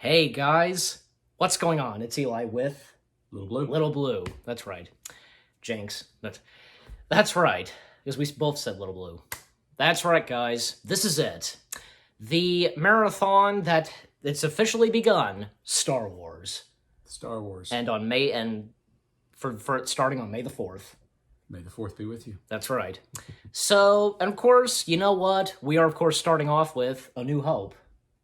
Hey guys, what's going on? It's Eli with Little Blue. Little Blue. That's right. Jinx. That's right. Because we both said Little Blue. That's right, guys. This is it. The marathon that it's officially begun. Star Wars. Star Wars. And on May for it starting on May the 4th. May the 4th be with you. That's right. So, and of course, you know what? We are of course starting off with A New Hope.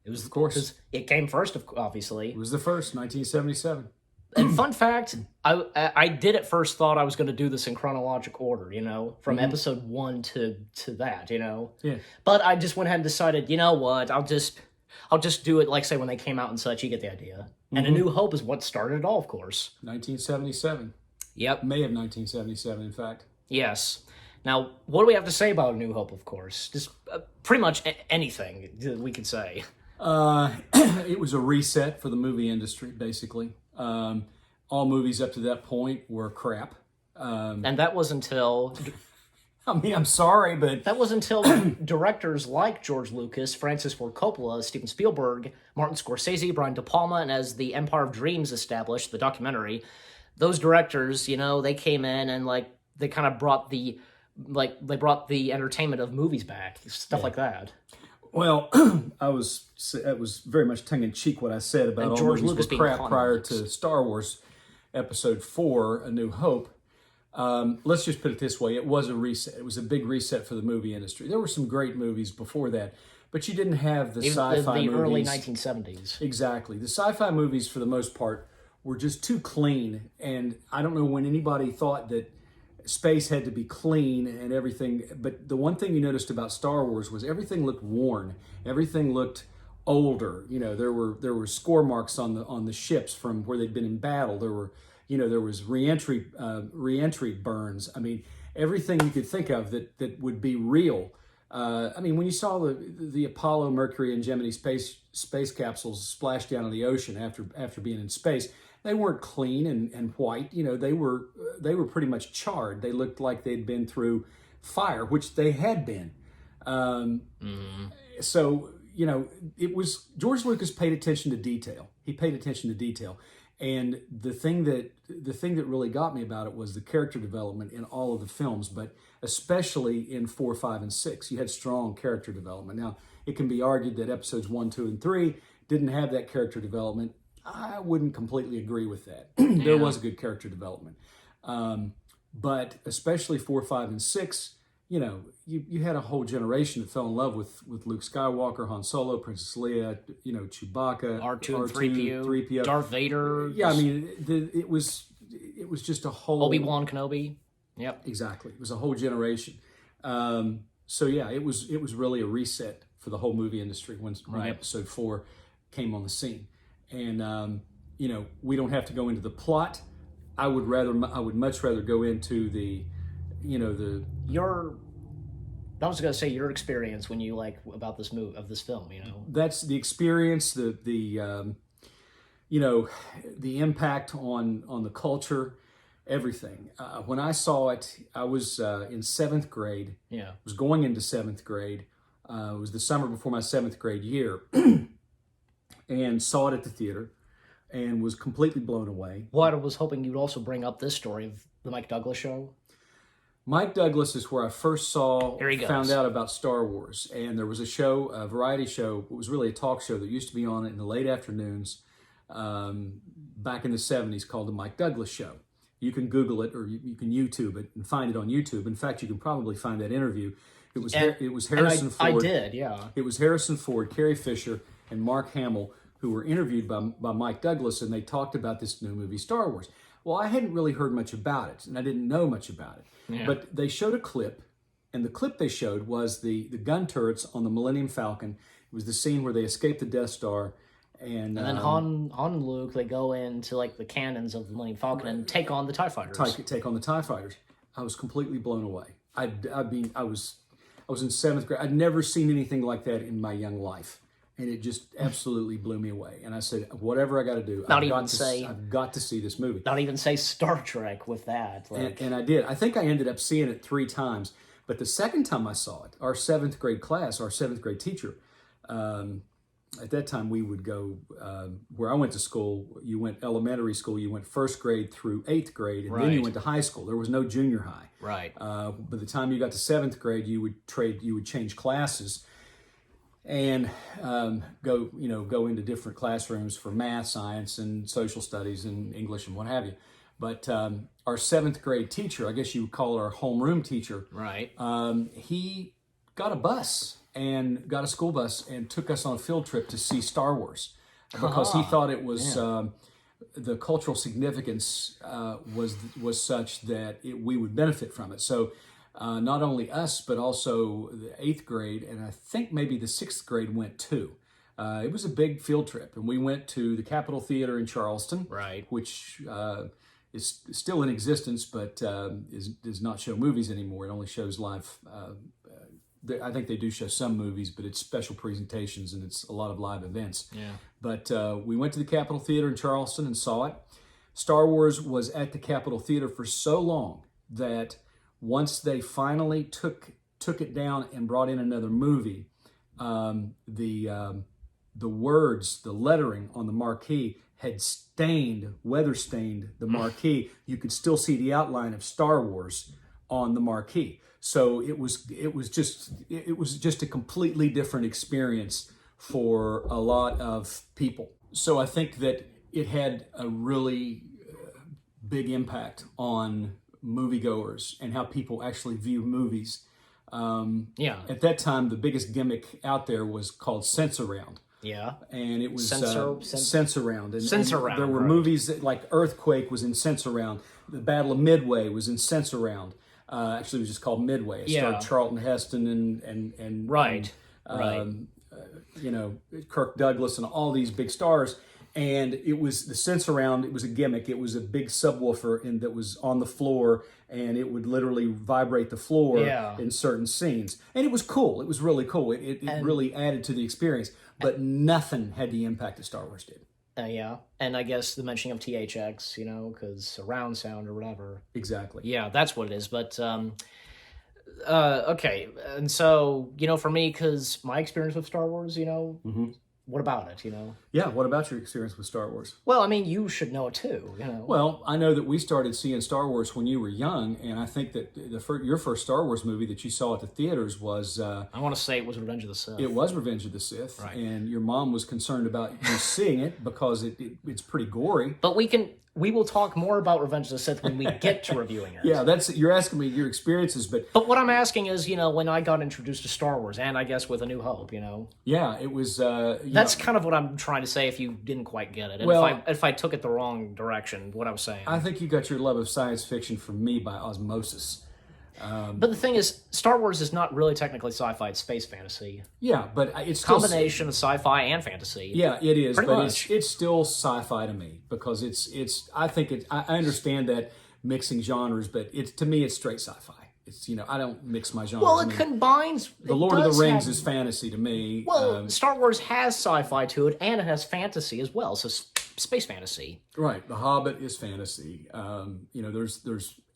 It was, Of course. because it came first, obviously. It was the first, 1977. And fun fact, I did at first thought I was going to do this in chronological order, from episode 1 to that, Yeah. But I just went ahead and decided, you know what, I'll just do it like, say, when they came out and such. You get the idea. And A New Hope is what started it all, of course. 1977. Yep. May of 1977, in fact. Yes. Now, what do we have to say about A New Hope, of course? Just pretty much anything we could say. It was a reset for the movie industry, basically. All movies up to that point were crap. And that was until... I'm sorry, but... That was until directors like George Lucas, Francis Ford Coppola, Steven Spielberg, Martin Scorsese, Brian De Palma, and as the Empire of Dreams established, the documentary, those directors, they came in and, they kind of brought the entertainment of movies back, stuff like that. Well, it was very much tongue-in-cheek what I said about And all George movies Lucas were being crap con prior artists. to Star Wars Episode 4, A New Hope. Let's just put it this way. It was a reset. It was a big reset for the movie industry. There were some great movies before that, but you didn't have the sci-fi the movies. early 1970s. Exactly. The sci-fi movies, for the most part, were just too clean, and I don't know when anybody thought that space had to be clean and everything, but the one thing you noticed about Star Wars was everything looked worn. Everything looked older. There were score marks on the ships from where they'd been in battle. There was reentry burns. I mean, everything you could think of that would be real. When you saw the Apollo, Mercury, and Gemini space capsules splash down in the ocean after being in space, they weren't clean and white. They were pretty much charred. They looked like they'd been through fire, which they had been. So it was George Lucas paid attention to detail. He paid attention to detail. And the thing that really got me about it was the character development in all of the films, but especially in 4, 5, and 6. You had strong character development. Now, it can be argued that episodes 1, 2, and 3 didn't have that character development. I wouldn't completely agree with that. There was a good character development. But especially 4, 5, and 6, you had a whole generation that fell in love with Luke Skywalker, Han Solo, Princess Leia, Chewbacca, R2 and 3PO, Darth Vader. Yeah, it was just a whole... Obi-Wan Kenobi. Yep. Exactly. It was a whole generation. So yeah, it was really a reset for the whole movie industry when Episode 4 came on the scene. And, we don't have to go into the plot. I would much rather go into I was going to say your experience when you about this this film, That's the experience, the impact on the culture, everything. When I saw it, I was in 7th grade. Yeah. Was going into 7th grade. It was the summer before my 7th grade year. And saw it at the theater and was completely blown away. Well, I was hoping you'd also bring up this story of the Mike Douglas show. Mike Douglas is where I first found out about Star Wars. And there was a variety show. It was really a talk show that used to be on in the late afternoons back in the 70s called The Mike Douglas Show. You can Google it or you can YouTube it and find it on YouTube. In fact, you can probably find that interview. It was Harrison Ford. I did, yeah. It was Harrison Ford, Carrie Fisher, and Mark Hamill who were interviewed by Mike Douglas, and they talked about this new movie, Star Wars. Well, I hadn't really heard much about it, and I didn't know much about it. Yeah. But they showed a clip, and the clip they showed was the gun turrets on the Millennium Falcon. It was the scene where they escaped the Death Star. And then Han and Luke, they go into the cannons of the Millennium Falcon and take on the TIE Fighters. Take on the TIE Fighters. I was completely blown away. I was in 7th grade. I'd never seen anything like that in my young life. And it just absolutely blew me away. And I said, whatever I got to do, I've got to see this movie. Not even say Star Trek with that. And I did. I think I ended up seeing it 3 times. But the second time I saw it, our 7th grade class, our 7th grade teacher, at that time we would go where I went to school. You went elementary school. You went first grade through eighth grade, and then you Right. went to high school. There was no junior high. Right. By the time you got to seventh grade, you would change classes and go into different classrooms for math, science, and social studies, and English, and what have you. But our seventh grade teacher, I guess you would call her our homeroom teacher, Right. he got a bus and got a school bus and took us on a field trip to see Star Wars because he thought it was the cultural significance was such that we would benefit from it. So not only us, but also the eighth grade, and I think maybe the sixth grade went too. It was a big field trip, and we went to the Capitol Theater in Charleston, Right. which is still in existence, but does not show movies anymore. It only shows live. I think they do show some movies, but it's special presentations and it's a lot of live events. Yeah. But we went to the Capitol Theater in Charleston and saw it. Star Wars was at the Capitol Theater for so long that once they finally took it down and brought in another movie, the words, the lettering on the marquee had weather stained the marquee. You could still see the outline of Star Wars on the marquee. So it was just a completely different experience for a lot of people. So I think that it had a really big impact on moviegoers and how people actually view movies. Yeah. At that time, the biggest gimmick out there was called Sense-Around. Yeah. And it was Sense-Around. And Sense-Around, there were right. movies like Earthquake was in Sense-Around. The Battle of Midway was in Sense-Around. Actually, it was just called Midway. It starred Charlton Heston and Right. Kirk Douglas and all these big stars. And it was the Sense-Around. It was a gimmick. It was a big subwoofer that was on the floor, and it would literally vibrate the floor in certain scenes. And it was cool. It was really cool. It really added to the experience. But nothing had the impact that Star Wars did. Yeah. And I guess the mentioning of THX, because surround sound or whatever. Exactly. Yeah, that's what it is. But, okay. And so, for me, because my experience with Star Wars, what about it, Yeah. What about your experience with Star Wars? Well, I mean, you should know it too, Well, I know that we started seeing Star Wars when you were young, and I think that your first Star Wars movie that you saw at the theaters was... I want to say it was Revenge of the Sith. It was Revenge of the Sith, Right. and your mom was concerned about you seeing it because it's pretty gory. But we will talk more about Revenge of the Sith when we get to reviewing it. Yeah, you're asking me your experiences, but what I'm asking is, when I got introduced to Star Wars, and I guess with A New Hope, yeah, it was. That's kind of what I'm trying to say. If you didn't quite get it, and Well, if I took it the wrong direction, what I was saying. I think you got your love of science fiction from me by osmosis. But the thing is, Star Wars is not really technically sci-fi; it's space fantasy. Yeah, but it's still Combination of sci-fi and fantasy. Yeah, it is, Pretty but much. it's still sci-fi to me because I understand that mixing genres, but to me it's straight sci-fi. It's I don't mix my genres. Well, I it mean, combines. The Lord of the Rings is fantasy to me. Well, Star Wars has sci-fi to it, and it has fantasy as well. So space fantasy. Right, The Hobbit is fantasy. There's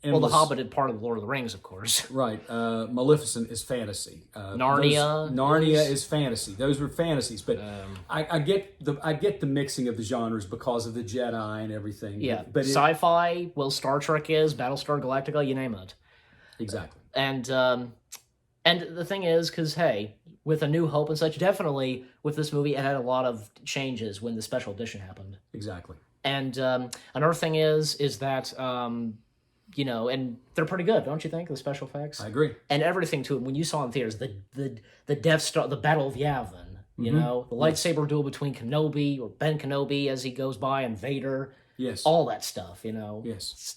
Well, endless, The Hobbit is part of the Lord of the Rings, of course. Right, Maleficent is fantasy. Narnia is fantasy. Those were fantasies, but I get the mixing of the genres because of the Jedi and everything. Yeah, but sci-fi. Well, Star Trek is Battlestar Galactica. You name it. exactly. And the thing is, because hey, with A New Hope and such, definitely with this movie, it had a lot of changes when the special edition happened. Exactly. And another thing is that and they're pretty good, don't you think? The special effects. I agree. And everything to it. When you saw in theaters, the Death Star, the Battle of Yavin, the lightsaber duel between Kenobi or Ben Kenobi as he goes by and Vader. Yes. All that stuff, Yes.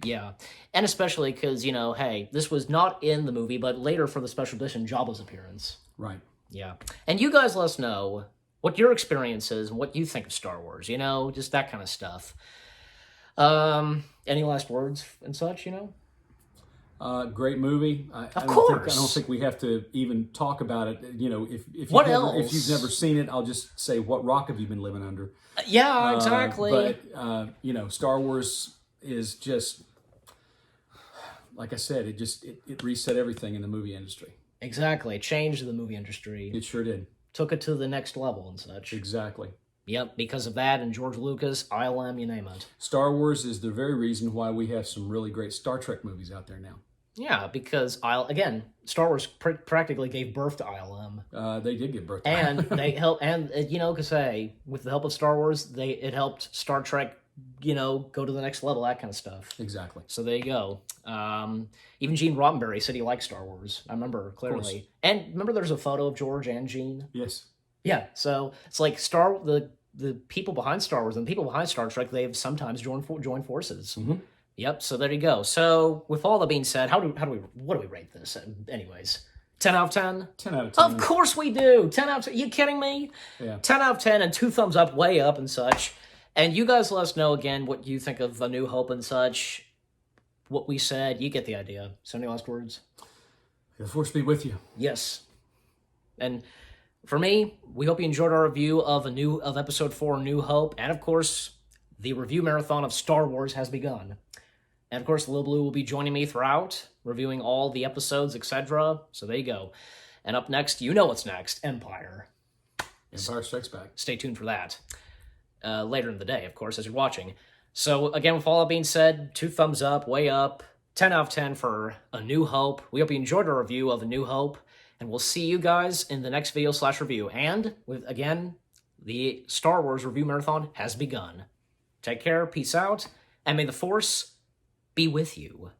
Yeah. And especially because, hey, this was not in the movie, but later for the special edition, Jabba's appearance. Right. Yeah. And you guys let us know what your experience is and what you think of Star Wars, just that kind of stuff. Any last words and such, Great movie. Of course. I don't think we have to even talk about it. If What if else? you've never seen it, I'll just say, what rock have you been living under? Yeah, exactly. But Star Wars is just, like I said, it reset everything in the movie industry. Exactly. It changed the movie industry. It sure did. took it to the next level and such. Exactly. Yep, because of that and George Lucas, ILM, you name it. Star Wars is the very reason why we have some really great Star Trek movies out there now. Yeah, because Star Wars practically gave birth to ILM. They did give birth to And they helped, and because with the help of Star Wars, it helped Star Trek, go to the next level, that kind of stuff. Exactly. So there you go. Even Gene Roddenberry said he liked Star Wars. I remember clearly. And remember, there's a photo of George and Gene. Yes. Yeah. So it's like the people behind Star Wars and the people behind Star Trek, they've sometimes joined forces. Mm-hmm. Yep. So there you go. So with all that being said, what do we rate this? Anyways, 10 out of 10. 10 out of 10. Of course we do. 10 out of 10. You kidding me? Yeah. 10 out of 10 and 2 thumbs up, way up and such. And you guys let us know again what you think of A New Hope and such. What we said, you get the idea. So any last words? The Force be with you. Yes. And for me, we hope you enjoyed our review of episode 4, New Hope, and of course, the review marathon of Star Wars has begun. And of course, Lil Blue will be joining me throughout, reviewing all the episodes, etc. So there you go. And up next, you know what's next, Empire. Empire Strikes Back. Stay tuned for that. Later in the day, of course, as you're watching. So again, with all that being said, 2 thumbs up, way up, 10 out of 10 for A New Hope. We hope you enjoyed our review of A New Hope, and we'll see you guys in the next video/review. And again, the Star Wars review marathon has begun. Take care, peace out, and may the Force be with you.